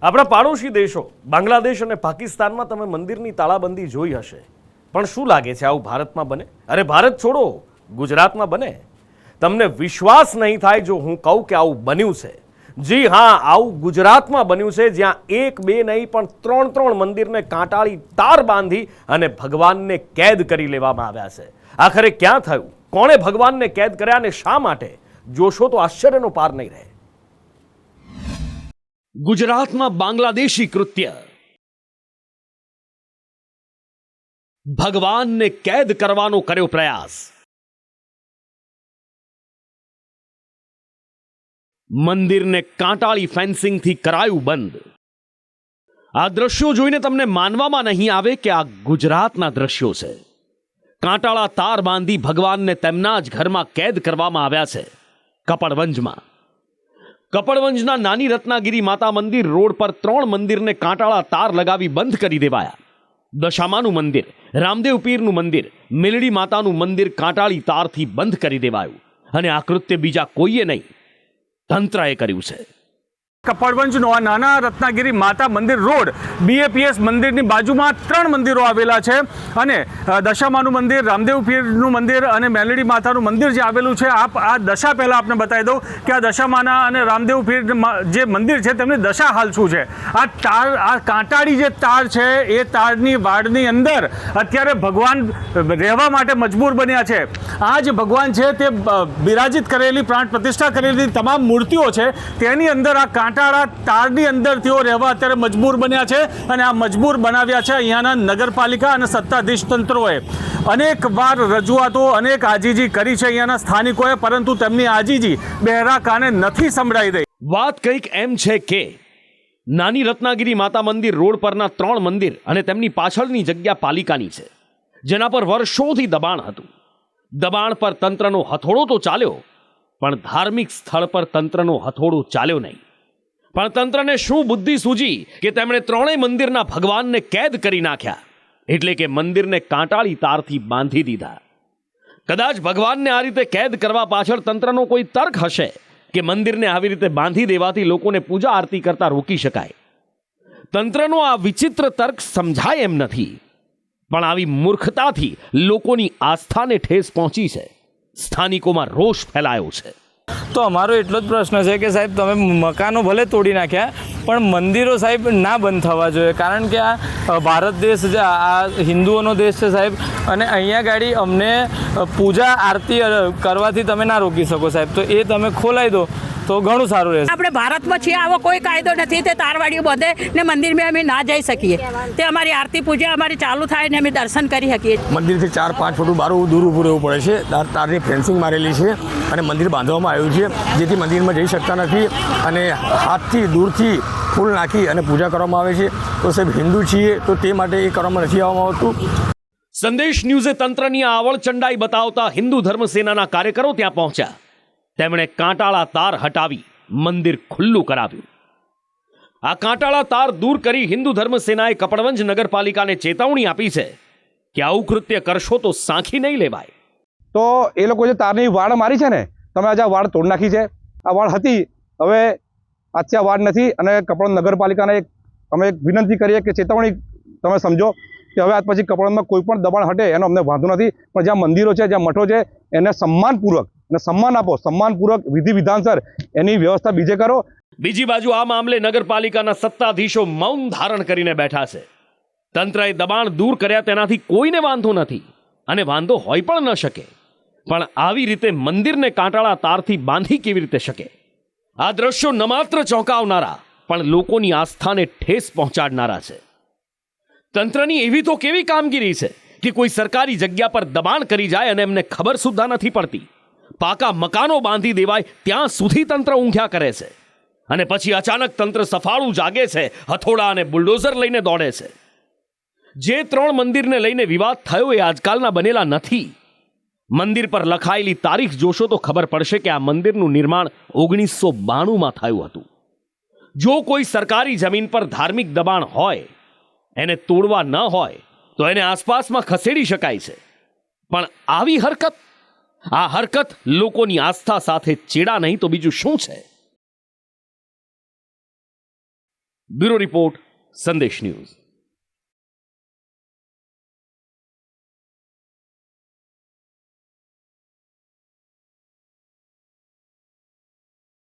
આપણા પાડોશી દેશો બાંગ્લાદેશ અને પાકિસ્તાનમાં તમે મંદિરની તાળાબંધી જોઈ હશે, પણ શું લાગે છે આવું ભારતમાં બને? અરે ભારત છોડો, ગુજરાતમાં બને? તમને વિશ્વાસ નહીં થાય જો હું કહું કે આવું બન્યું છે. જી હા, આવું ગુજરાતમાં બન્યું છે, જ્યાં એક બે નહીં પણ ત્રણ મંદિરને કાંટાળી તાર બાંધી અને ભગવાનને કેદ કરી લેવામાં આવ્યા છે. આખરે ક્યાં થયું, કોણે ભગવાનને કેદ કર્યા અને શા માટે? જોશો તો આશ્ચર્યનો પાર નહીં રહે. ગુજરાતમાં બાંગ્લાદેશી કૃત્ય, ભગવાનને કેદ કરવાનો કર્યો પ્રયાસ. મંદિરને કાંટાળી ફેન્સિંગથી કરાયું બંધ. આ દ્રશ્યો જોઈને તમને માનવામાં નહીં આવે કે આ ગુજરાતના દ્રશ્યો છે. કાંટાળા તાર બાંધી ભગવાનને તેમના જ ઘરમાં કેદ કરવામાં આવ્યા છે. કપડવંજમાં કપડવંજના નાની રત્નાગીરી માતા મંદિર રોડ પર 3 મંદિરને કાંટાળા તાર લગાવી બંધ કરી દેવાયા. દશામાનું મંદિર, રામદેવ પીરનું મંદિર, મેલડી માતાનું મંદિર કાંટાળી તારથી બંધ કરી દેવાયું. અને આ કૃત્ય બીજા કોઈએ નહીં, તંત્રએ કર્યું છે. કપડવંજનો આ નાના રત્નાગીરી માતા મંદિર રોડ BAPS મંદિરની બાજુમાં 3 મંદિરો આવેલા છે અને દશામાનું મંદિર, રામદેવ પીરનું મંદિર અને મેલડી માતાનું મંદિર જે આવેલું છે. આ દશા પહેલાં આપને બતાવી દઉં કે આ દશામાના અને રામદેવ પીર જે મંદિર છે તેમની દશા હાલ શું છે. આ કાંટાળી જે તાર છે એ તારની વાડની અંદર અત્યારે ભગવાન રહેવા માટે મજબૂર બન્યા છે. આ જે ભગવાન છે તે બિરાજિત કરેલી, પ્રાણ પ્રતિષ્ઠા કરેલી તમામ મૂર્તિઓ છે તેની અંદર આ કાંટાળા તારની અંદર તેઓ રહેવા અત્યારે મજબૂર બન્યા છે. અને આ મજબૂર બનાવ્યા છે અહીંયાના નગરપાલિકા અને સત્તાધીશ તંત્રોએ. અનેક વાર રજૂઆતો, અનેક આજીજી કરી છે અહીંયાના સ્થાનિકોએ, પરંતુ તેમની આજીજી બહેરા કાને નથી સંભળાઈ રહી. વાત કંઈક એમ છે કે નાની રત્નાગીરી માતા મંદિર રોડ પરના 3 મંદિર અને તેમની પાછળની જગ્યા પાલિકાની છે, જેના પર વર્ષોથી દબાણ હતું. દબાણ પર તંત્રનો હથોડો તો ચાલ્યો, પણ ધાર્મિક સ્થળ પર તંત્રનો હથોડો ચાલ્યો નહીં. પણ તંત્રને શું બુદ્ધિ સૂજી કે તેમણે 3 મંદિરના ભગવાનને કેદ કરી નાખ્યા, એટલે કે મંદિરને કાંટાળી તારથી બાંધી દીધા. કદાચ ભગવાનને આ રીતે કેદ કરવા પાછળ તંત્રનો કોઈ તર્ક હશે કે મંદિરને આવી રીતે બાંધી દેવાથી લોકોને પૂજા આરતી કરતા રોકી શકાય. તંત્રનો આ વિચિત્ર તર્ક સમજાય એમ નથી, પણ આવી મૂર્ખતાથી લોકોની આસ્થાને ઠેસ પહોંચી છે. સ્થાનિકોમાં રોષ ફેલાયો છે. તો અમારો એટલો જ પ્રશ્ન છે કે સાહેબ, તમે મકાનો ભલે તોડી નાખ્યા, પણ મંદિરો સાહેબ ના બંધ થવા જોઈએ. કારણ કે આ ભારત દેશ છે, આ હિન્દુઓનો દેશ છે સાહેબ, અને અહીંયા ગાડી અમને પૂજા આરતી કરવાથી તમે ના રોકી શકો સાહેબ. તો એ તમે ખોલાવી દો તો ઘણું સારું રહેશે. આપણે ભારતમાં છીએ, આવો કોઈ કાયદો નથી તે તારવાડીઓ બધે ને મંદિરમાં અમે ના જઈ શકીએ. તે અમારી આરતી પૂજા અમારી ચાલુ થાય ને અમે દર્શન કરી શકીએ. મંદિરથી 4-5 ફૂટ બહાર દૂર ઊભું રહેવું પડે છે. તારની ફેન્સિંગ મારેલી છે અને મંદિર બાંધવામાં આવ્યું છે, જેથી મંદિરમાં જઈ શકતા નથી અને હાથથી દૂરથી ફૂલ નાખી અને પૂજા કરવામાં આવે છે. તો સાહેબ, હિન્દુ છીએ તો તે માટે એ કરવામાં નથી આવવામાં આવતું. સંદેશ ન્યૂઝે તંત્રની આ આવળચંડાઈ બતાવતા હિન્દુ ધર્મ સેનાના કાર્યકરો ત્યાં પહોંચ્યા. તેમણે કાંટાળા તાર હટાવી મંદિર ખુલ્લું કરાવ્યું. આ કાંટાળા તાર દૂર કરી હિન્દુ ધર્મ સેનાએ કપડવંજ નગરપાલિકાને ચેતવણી આપી છે કે આવું કૃત્ય કરશો તો સાંખી નહીં લેવાય. તો એ લોકો જે તારની વાડ મારી છે ને, તમે આજે આ વાડ તોડ નાખી છે. આ વાડ હતી, હવે આજથી આ વાડ નથી. અને કપડવંજ નગરપાલિકાને અમે એક વિનંતી કરીએ કે ચેતવણી તમે સમજો કે હવે આજ પછી કપડવંજમાં કોઈ પણ દબાણ હટે એનો અમને વાંધો નથી, પણ જ્યાં મંદિરો છે, જ્યાં મઠો છે, એને સન્માનપૂર્વક અને સન્માન આપો, સન્માનપૂર્વક વિધિ વિધાનસર એની વ્યવસ્થા બીજે કરો. બીજી બાજુ આ મામલે નગરપાલિકાના સત્તાધીશો મૌન ધારણ કરીને બેઠા છે. તંત્રએ દબાણ દૂર કર્યા તેનાથી કોઈને વાંધો નથી અને વાંધો હોય પણ ન શકે, પણ આવી રીતે મંદિરને કાંટાળા તારથી બાંધી કેવી રીતે શકે? આ દ્રશ્યો ન માત્ર ચોંકાવનારા પણ લોકોની આસ્થાને ઠેસ પહોંચાડનારા છે. તંત્રની એવી તો કેવી કામગીરી છે કે કોઈ સરકારી જગ્યા પર દબાણ કરી જાય અને એમને ખબર સુદ્ધા નથી પડતી. પાકા મકાનો બાંધી દેવાય ત્યાં સુધી તંત્ર ઊંઘ્યા કરે છે અને પછી અચાનક તંત્ર સફાળું જાગે છે, હથોડા અને બુલડોઝર લઈને દોડે છે. જે 3 મંદિરને લઈને વિવાદ થયો એ આજકાલના બનેલા નથી. મંદિર પર લખાયેલી તારીખ જોશો તો ખબર પડશે કે આ મંદિરનું નિર્માણ 1992માં થયું હતું. જો કોઈ સરકારી જમીન પર ધાર્મિક દબાણ હોય, એને તોડવા ન હોય તો એને આસપાસમાં ખસેડી શકાય છે, પણ આવી હરકત લોકોની આસ્થા સાથે ચેડા નહીં તો બીજું શું છે? બ્યુરો રિપોર્ટ, સંદેશ ન્યૂઝ.